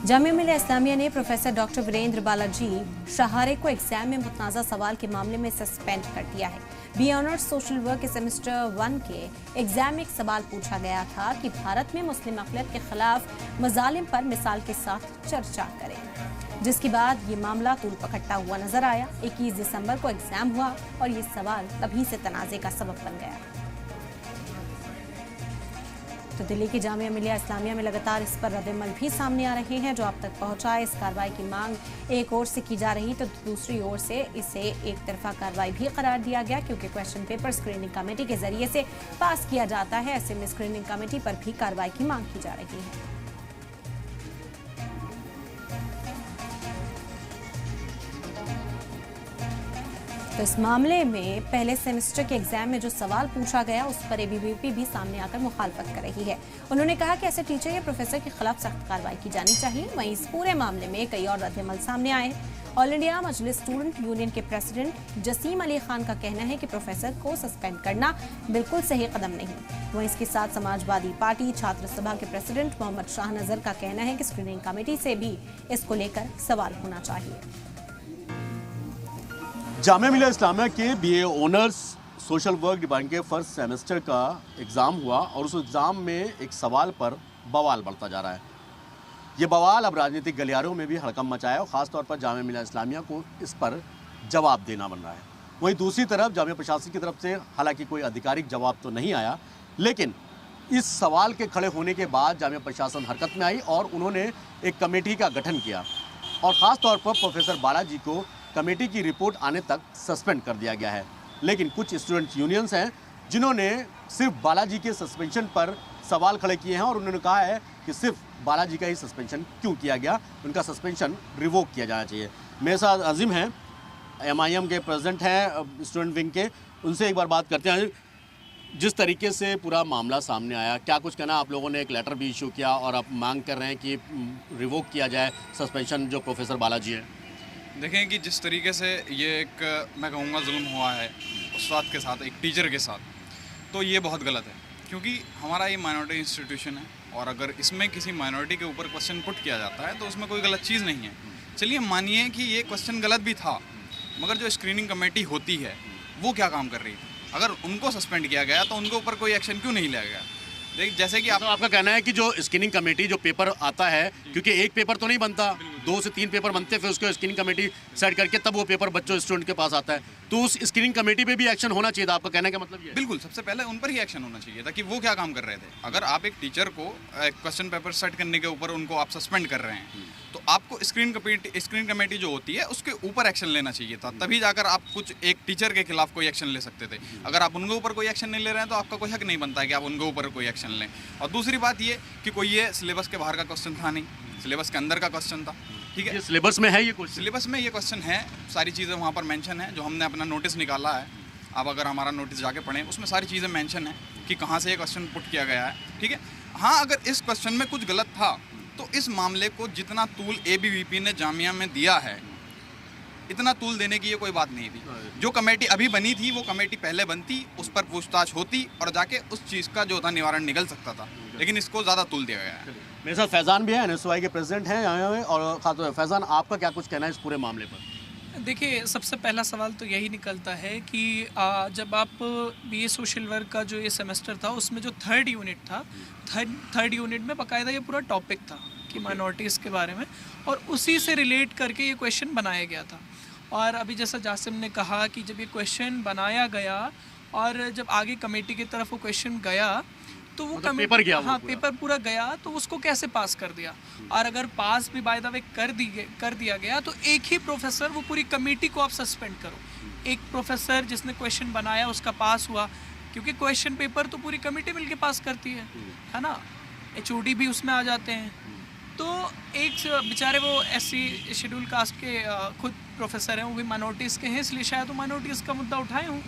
जामिया मिलिया इस्लामिया ने professor doctor Virendra Balaji शहारे को exam में मुतनाज़ा सवाल के मामले में सस्पेंड कर दिया है। बी ऑनर्स सोशल वर्क के सेमेस्टर 1 के एग्जाम में एक सवाल पूछा गया था कि भारत में मुस्लिम अक़लियत के खिलाफ मजालिम पर मिसाल के साथ चर्चा करें, जिसके बाद ये मामला तूल पकड़ता हुआ नजर आया। 21 दिसंबर को एग्जाम हुआ और ये सवाल तभी से तनाज़े का सबब बन गया। तो दिल्ली की जामिया मिलिया इस्लामिया में लगातार इस पर रद्द-ए-अमल भी सामने आ रहे हैं जो अब तक पहुंचा है। इस कार्रवाई की मांग एक ओर से की जा रही तो दूसरी ओर से इसे एक तरफा कार्रवाई भी करार दिया गया, क्योंकि क्वेश्चन पेपर स्क्रीनिंग कमेटी के जरिए से पास किया जाता है। ऐसे में स्क्रीनिंग कमेटी पर भी कार्रवाई की मांग की जा रही है। तो इस मामले में पहले सेमेस्टर के एग्जाम में जो सवाल पूछा गया उस पर एबीवीपी भी सामने आकर मुखालफत कर रही है। उन्होंने कहा कि ऐसे टीचर या प्रोफेसर के खिलाफ सख्त कार्रवाई की जानी चाहिए। वहीं इस पूरे मामले में कई और रद्द-ए-अमल सामने आए। ऑल इंडिया मजलिस स्टूडेंट यूनियन के प्रेसिडेंट जसीम अली खान का कहना है कि प्रोफेसर को सस्पेंड करना बिल्कुल सही कदम नहीं। वहीं इसके साथ समाजवादी पार्टी छात्र सभा के प्रेसिडेंट मोहम्मद शाह नजर का कहना है कि स्क्रीनिंग कमेटी से भी इसको लेकर सवाल होना चाहिए। जामिया मिलिया इस्लामिया के BA honours social work department के फर्स्ट सेमेस्टर का एग्ज़ाम हुआ और उस एग्ज़ाम में एक सवाल पर बवाल बढ़ता जा रहा है। ये बवाल अब राजनीतिक गलियारों में भी हड़कंप मचाया और ख़ासतौर पर जामिया मिलिया इस्लामिया को इस पर जवाब देना बन रहा है। वहीं दूसरी तरफ जामिया प्रशासन की तरफ से हालांकि कोई आधिकारिक जवाब तो नहीं आया, लेकिन इस सवाल के खड़े होने के बाद जामिया प्रशासन हरकत में आई और उन्होंने एक कमेटी का गठन किया और ख़ास तौर पर प्रोफेसर बालाजी को कमेटी की रिपोर्ट आने तक सस्पेंड कर दिया गया है। लेकिन कुछ स्टूडेंट यूनियंस हैं जिन्होंने सिर्फ बालाजी के सस्पेंशन पर सवाल खड़े किए हैं और उन्होंने कहा है कि सिर्फ बालाजी का ही सस्पेंशन क्यों किया गया, उनका सस्पेंशन रिवोक किया जाना चाहिए। मेरे साथ अजीम हैं, MIM के प्रेसिडेंट हैं स्टूडेंट विंग के, उनसे एक बार बात करते हैं। जिस तरीके से पूरा मामला सामने आया, क्या कुछ कहना? आप लोगों ने एक लेटर भी इशू किया और आप मांग कर रहे हैं कि रिवोक किया जाए सस्पेंशन जो प्रोफेसर बालाजी है। देखें कि जिस तरीके से ये एक मैं कहूँगा जुल्म हुआ है उस्ताद के साथ, एक टीचर के साथ, तो ये बहुत गलत है, क्योंकि हमारा ये माइनॉरिटी इंस्टीट्यूशन है और अगर इसमें किसी माइनॉरिटी के ऊपर क्वेश्चन पुट किया जाता है तो उसमें कोई गलत चीज़ नहीं है। चलिए मानिए कि ये क्वेश्चन गलत भी था, मगर जो स्क्रीनिंग कमेटी होती है वो क्या काम कर रही थी? अगर उनको सस्पेंड किया गया तो उनके ऊपर कोई एक्शन क्यों नहीं लिया गया? जैसे कि आपका कहना है कि जो स्क्रीनिंग कमेटी जो पेपर आता है, क्योंकि एक पेपर तो नहीं बनता, 2 से 3 पेपर बनते हैं, फिर उसको स्क्रीनिंग कमेटी सेट करके तब वो पेपर बच्चों स्टूडेंट के पास आता है, तो उस स्क्रीनिंग कमेटी पे भी एक्शन होना चाहिए था। आपका कहने का मतलब ये? बिल्कुल, सबसे पहले उन पर ही एक्शन होना चाहिए था कि वो क्या काम कर रहे थे। अगर आप एक टीचर को क्वेश्चन पेपर सेट करने के ऊपर उनको आप सस्पेंड कर रहे हैं तो आपको स्क्रीनिंग कमेटी जो होती है उसके ऊपर एक्शन लेना चाहिए था, तभी जाकर आप कुछ एक टीचर के खिलाफ कोई एक्शन ले सकते थे। अगर आप उनके ऊपर कोई एक्शन नहीं ले रहे हैं तो आपका कोई हक नहीं बनता है कि आप उनके ऊपर कोई एक्शन लें। और दूसरी बात ये कि कोई ये सिलेबस के बाहर का क्वेश्चन था नहीं, सिलेबस के अंदर का क्वेश्चन था। ठीक है, सिलेबस में है ये क्वेश्चन, सिलेबस में ये क्वेश्चन है, सारी चीज़ें वहाँ पर मेंशन है। जो हमने अपना नोटिस निकाला है, आप अगर हमारा नोटिस जाके पढ़ें, उसमें सारी चीज़ें मेंशन है कि कहाँ से ये क्वेश्चन पुट किया गया है। ठीक है, हाँ, अगर इस क्वेश्चन में कुछ गलत था तो इस मामले को जितना तूल ABVP ने जामिया में दिया है, इतना तूल देने की ये कोई बात नहीं थी। जो कमेटी अभी बनी थी वो कमेटी पहले बनती, उस पर पूछताछ होती और जाके उस चीज़ का जो था निवारण निकल सकता था, लेकिन इसको ज़्यादा तूल दिया गया है। मेरे साथ फैज़ान भी है, NSY के प्रेसिडेंट हैं यहाँ में, और खास फैज़ान, आपका क्या कुछ कहना है इस पूरे मामले पर? देखिए, सबसे पहला सवाल तो यही निकलता है कि जब आप BA सोशल वर्क का जो ये सेमेस्टर था उसमें जो थर्ड यूनिट था, थर्ड यूनिट में बाकायदा ये पूरा टॉपिक था कि माइनॉरिटीज़ के बारे में, और उसी से रिलेट करके ये क्वेश्चन बनाया गया था। और अभी जैसा जासिम ने कहा कि जब ये क्वेश्चन बनाया गया और जब आगे कमेटी की तरफ वो क्वेश्चन गया तो वो पेपर गया, हाँ, पेपर पूरा गया, तो उसको कैसे पास कर दिया? और अगर पास भी बाय द वे कर दिया गया तो एक ही प्रोफेसर, वो पूरी कमेटी को आप सस्पेंड करो। एक प्रोफेसर जिसने क्वेश्चन बनाया उसका पास हुआ, क्योंकि क्वेश्चन पेपर तो पूरी कमेटी मिलके पास करती है ना, HOD भी उसमें आ जाते हैं। तो एक बेचारे वो SC शेड्यूल कास्ट के खुद प्रोफेसर हैं, वो भी माइनॉरिटीज़ के हैं, इसलिए शायद वो माइनॉरिटीज़ का मुद्दा उठाए हूँ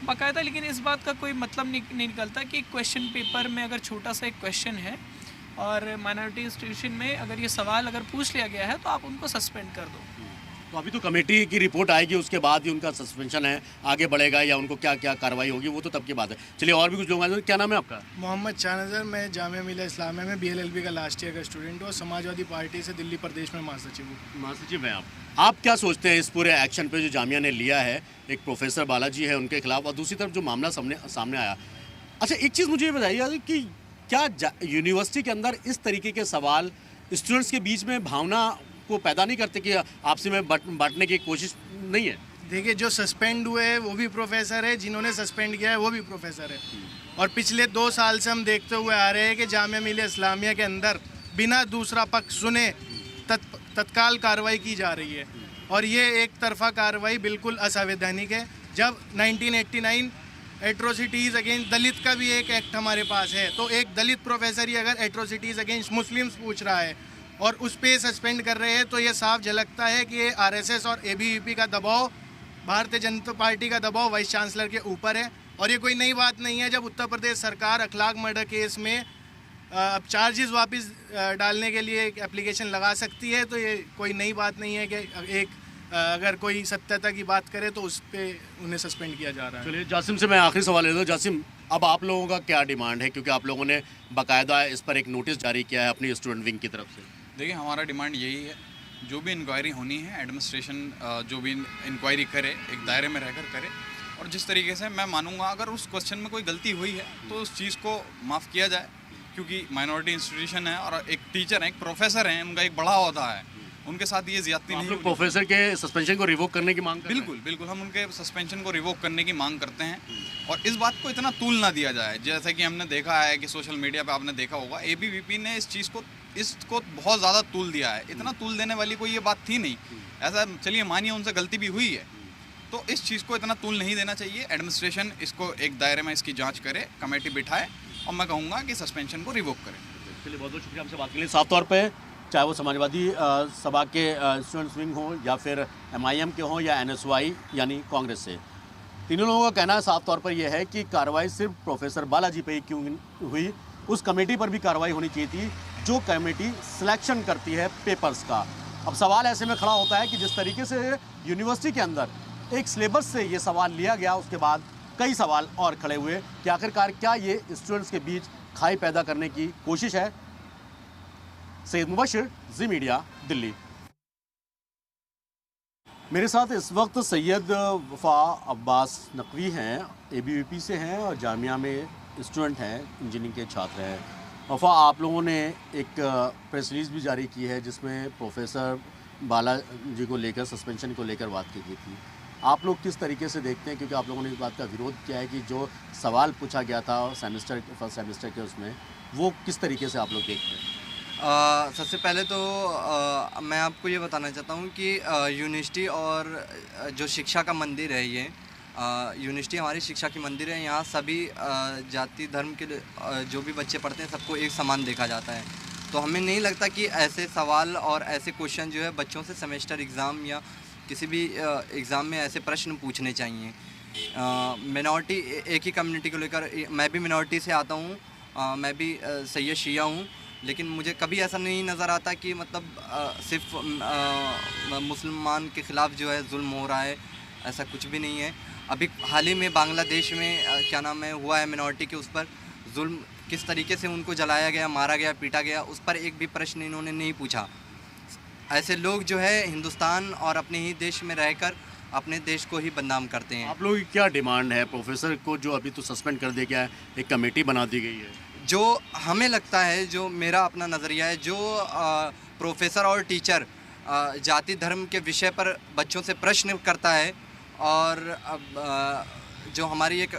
बाकायदा। लेकिन इस बात का कोई मतलब नहीं निकलता कि क्वेश्चन पेपर में अगर छोटा सा एक क्वेश्चन है और माइनॉरिटी इंस्टीट्यूशन में अगर ये सवाल अगर पूछ लिया गया है तो आप उनको सस्पेंड कर दो। तो अभी तो कमेटी की रिपोर्ट आएगी, उसके बाद ही उनका सस्पेंशन है, आगे बढ़ेगा या उनको क्या क्या कार्रवाई होगी वो तो तब की बात है। चलिए और भी कुछ लोग आए। क्या नाम है आपका? मोहम्मद शाहनज़र, मैं जामिया मिल्लिया इस्लामिया में BLLB का लास्ट ईयर का स्टूडेंट हूँ और समाजवादी पार्टी से दिल्ली प्रदेश में महासचिव हूँ। महासचिव हैं आप क्या सोचते हैं इस पूरे एक्शन पे जो जामिया ने लिया है? एक प्रोफेसर बालाजी है उनके खिलाफ और दूसरी तरफ जो मामला सामने आया। अच्छा, एक चीज़ मुझे ये बताइए कि क्या यूनिवर्सिटी के अंदर इस तरीके के सवाल स्टूडेंट्स के बीच में भावना को पैदा नहीं करते कि आपसे में बांटने की कोशिश नहीं है? देखिए, जो सस्पेंड हुए हैं वो भी प्रोफेसर है, जिन्होंने सस्पेंड किया है वो भी प्रोफेसर है। और पिछले 2 साल से हम देखते हुए आ रहे हैं कि जामिया मिल्लिया इस्लामिया के अंदर बिना दूसरा पक्ष सुने तत्काल कार्रवाई की जा रही है और ये एक तरफा कार्रवाई बिल्कुल असंवैधानिक है। जब 1989 एट्रोसिटीज़ अगेंस्ट दलित का भी एक एक्ट हमारे पास है, तो एक दलित प्रोफेसर ही अगर एट्रोसिटीज़ अगेंस्ट मुस्लिम्स पूछ रहा है और उस पे सस्पेंड कर रहे हैं, तो ये साफ झलकता है कि ये RSS और ABVP का दबाव, भारतीय जनता पार्टी का दबाव वाइस चांसलर के ऊपर है। और ये कोई नई बात नहीं है। जब उत्तर प्रदेश सरकार अखलाक मर्डर केस में अब चार्जेस वापस डालने के लिए एक एप्लीकेशन लगा सकती है, तो ये कोई नई बात नहीं है कि अगर कोई सत्यता की बात करे तो उस पर उन्हें सस्पेंड किया जा रहा है। चलिए जासिम से मैं आखिरी सवाल ले दूँ। जासिम, अब आप लोगों का क्या डिमांड है, क्योंकि आप लोगों ने बाकायदा इस पर एक नोटिस जारी किया है अपनी स्टूडेंट विंग की तरफ से? देखिए, हमारा डिमांड यही है, जो भी इंक्वायरी होनी है एडमिनिस्ट्रेशन जो भी इंक्वायरी करे एक दायरे में रहकर करे। और जिस तरीके से मैं मानूंगा अगर उस क्वेश्चन में कोई गलती हुई है तो उस चीज़ को माफ़ किया जाए, क्योंकि माइनॉरिटी इंस्टीट्यूशन है और एक टीचर है, एक प्रोफेसर हैं, उनका एक बड़ा ओहदा है, उनके साथ ये ज्यादती नहीं। लोग प्रोफेसर के सस्पेंशन को रिवोक करने की मांग कर बिल्कुल बिल्कुल हम उनके सस्पेंशन को रिवोक करने की मांग करते हैं और इस बात को इतना तूल ना दिया जाए। जैसे कि हमने देखा है कि सोशल मीडिया पे आपने देखा होगा ABVP ने इस चीज़ को इसको बहुत ज़्यादा तूल दिया है। इतना तूल देने वाली कोई ये बात थी नहीं। ऐसा चलिए मानिए उनसे गलती भी हुई है, तो इस चीज़ को इतना तूल नहीं देना चाहिए। एडमिनिस्ट्रेशन इसको एक दायरे में इसकी जाँच करे, कमेटी बिठाए और मैं कहूँगा कि सस्पेंशन को रिवोक करें। चलिए बहुत बहुत शुक्रिया हमसे बात के लिए। साफ तौर पे चाहे वो समाजवादी सभा के स्टूडेंट्स विंग हो या फिर MIM के हों या NSY यानी कांग्रेस से, तीनों लोगों का कहना है साफ तौर पर यह है कि कार्रवाई सिर्फ प्रोफेसर बालाजी पे ही क्यों हुई, उस कमेटी पर भी कार्रवाई होनी चाहिए थी जो कमेटी सिलेक्शन करती है पेपर्स का। अब सवाल ऐसे में खड़ा होता है कि जिस तरीके से यूनिवर्सिटी के अंदर एक सिलेबस से ये सवाल लिया गया, उसके बाद कई सवाल और खड़े हुए कि आखिरकार क्या ये स्टूडेंट्स के बीच खाई पैदा करने की कोशिश है। सैयद मुबशिर, जी मीडिया, दिल्ली। मेरे साथ इस वक्त सैयद वफा अब्बास नकवी हैं, ABVP से हैं और जामिया में स्टूडेंट हैं, इंजीनियरिंग के छात्र हैं। वफा, आप लोगों ने एक प्रेस रिलीज़ भी जारी की है जिसमें प्रोफेसर बालाजी को लेकर, सस्पेंशन को लेकर बात की गई थी। आप लोग किस तरीके से देखते हैं, क्योंकि आप लोगों ने इस बात का विरोध किया है कि जो सवाल पूछा गया था फर्स्ट सेमेस्टर के उसमें, वो किस तरीके से आप लोग देखते हैं? सबसे पहले तो मैं आपको ये बताना चाहता हूँ कि यूनिवर्सिटी और जो शिक्षा का मंदिर है, ये यूनिवर्सिटी हमारी शिक्षा की मंदिर है। यहाँ सभी जाति धर्म के जो भी बच्चे पढ़ते हैं सबको एक समान देखा जाता है। तो हमें नहीं लगता कि ऐसे सवाल और ऐसे क्वेश्चन जो है बच्चों से सेमेस्टर एग्ज़ाम या किसी भी एग्ज़ाम में ऐसे प्रश्न पूछने चाहिए। मिनॉरिटी, एक ही कम्युनिटी को लेकर, मैं भी मिनॉरिटी से आता हूँ, मैं भी सैयद शिया हूँ, लेकिन मुझे कभी ऐसा नहीं नज़र आता कि मतलब सिर्फ मुसलमान के ख़िलाफ़ जो है जुल्म हो रहा है, ऐसा कुछ भी नहीं है। अभी हाल ही में बांग्लादेश में क्या नाम है हुआ है मिनॉरिटी के उस पर जुल्म, किस तरीके से उनको जलाया गया, मारा गया, पीटा गया, उस पर एक भी प्रश्न इन्होंने नहीं पूछा। ऐसे लोग जो है हिंदुस्तान और अपने ही देश में रहकर अपने देश को ही बदनाम करते हैं। आप लोगों की क्या डिमांड है? प्रोफेसर को जो अभी तो सस्पेंड कर दिया गया है, एक कमेटी बना दी गई है। जो हमें लगता है, जो मेरा अपना नज़रिया है, जो प्रोफेसर और टीचर जाति धर्म के विषय पर बच्चों से प्रश्न करता है और जो हमारी एक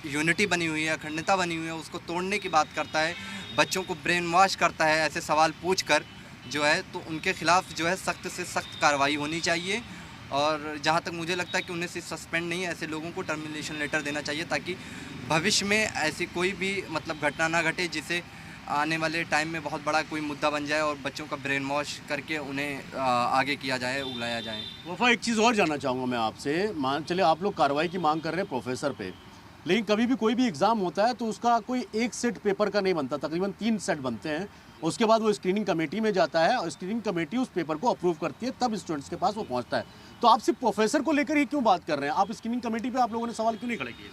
यूनिटी बनी हुई है, अखंडता बनी हुई है, उसको तोड़ने की बात करता है, बच्चों को ब्रेन वॉश करता है ऐसे सवाल पूछकर जो है, तो उनके ख़िलाफ़ जो है सख्त से सख्त कार्रवाई होनी चाहिए। और जहाँ तक मुझे लगता है कि उन्हें सिर्फ सस्पेंड नहीं, ऐसे लोगों को टर्मिनेशन लेटर देना चाहिए ताकि भविष्य में ऐसी कोई भी मतलब घटना ना घटे जिसे आने वाले टाइम में बहुत बड़ा कोई मुद्दा बन जाए और बच्चों का ब्रेन वॉश करके उन्हें आगे किया जाए, उगलाया जाए। वफा, एक चीज़ और जानना चाहूँगा मैं आपसे। मान चले आप लोग कार्रवाई की मांग कर रहे हैं प्रोफेसर पे, लेकिन कभी भी कोई भी एग्ज़ाम होता है तो उसका कोई एक सेट पेपर का नहीं बनता, तकरीबन 3 सेट बनते हैं। उसके बाद वो स्क्रीनिंग कमेटी में जाता है और स्क्रीनिंग कमेटी उस पेपर को अप्रूव करती है, तब स्टूडेंट्स के पास वो पहुंचता है। तो आप सिर्फ प्रोफेसर को लेकर ही क्यों बात कर रहे हैं? आप स्क्रीनिंग कमेटी पे आप लोगों ने सवाल क्यों नहीं खड़े किए?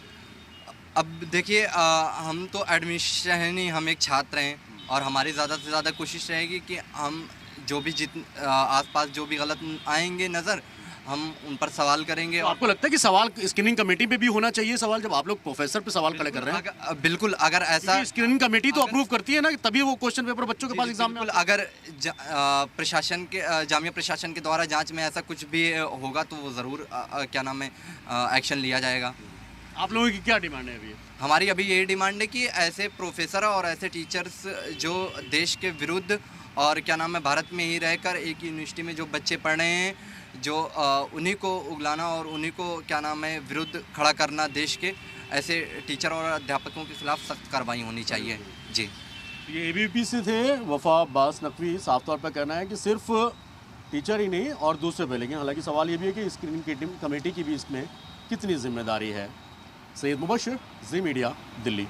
अब देखिए हम तो एडमिशन ही, हम एक छात्र हैं और हमारी ज़्यादा से ज़्यादा कोशिश रहेगी कि हम जो भी आसपास जो भी गलत आएंगे नज़र, हम उन पर सवाल करेंगे। तो आपको लगता है कि सवाल स्क्रीनिंग कमेटी पे भी होना चाहिए सवाल, जब आप लोग प्रोफेसर पे सवाल खड़े कर रहे हैं? बिल्कुल, अगर ऐसा स्क्रीनिंग कमेटी तो अप्रूव करती है ना, तभी वो क्वेश्चन पेपर बच्चों के पास एग्जाम में। अगर प्रशासन के जामिया प्रशासन के द्वारा जांच में ऐसा कुछ भी होगा तो वो ज़रूर क्या नाम है एक्शन लिया जाएगा। आप लोगों की क्या डिमांड है अभी? हमारी अभी यही डिमांड है कि ऐसे प्रोफेसर और ऐसे टीचर्स जो देश के विरुद्ध और क्या नाम है भारत में ही रहकर एक यूनिवर्सिटी में जो बच्चे पढ़ रहे हैं, जो उन्हीं को उगलाना और उन्हीं को क्या नाम है विरुद्ध खड़ा करना देश के, ऐसे टीचर और अध्यापकों के खिलाफ सख्त कार्रवाई होनी चाहिए। जी, ये एबीवीपी से थे वफा अब्बास नकवी। साफ तौर पर कहना है कि सिर्फ टीचर ही नहीं और दूसरे पे, लेकिन हालांकि सवाल ये भी है कि स्क्रीनिंग कमेटी की भी इसमें कितनी जिम्मेदारी है। सैयद मुबशर, जी मीडिया, दिल्ली।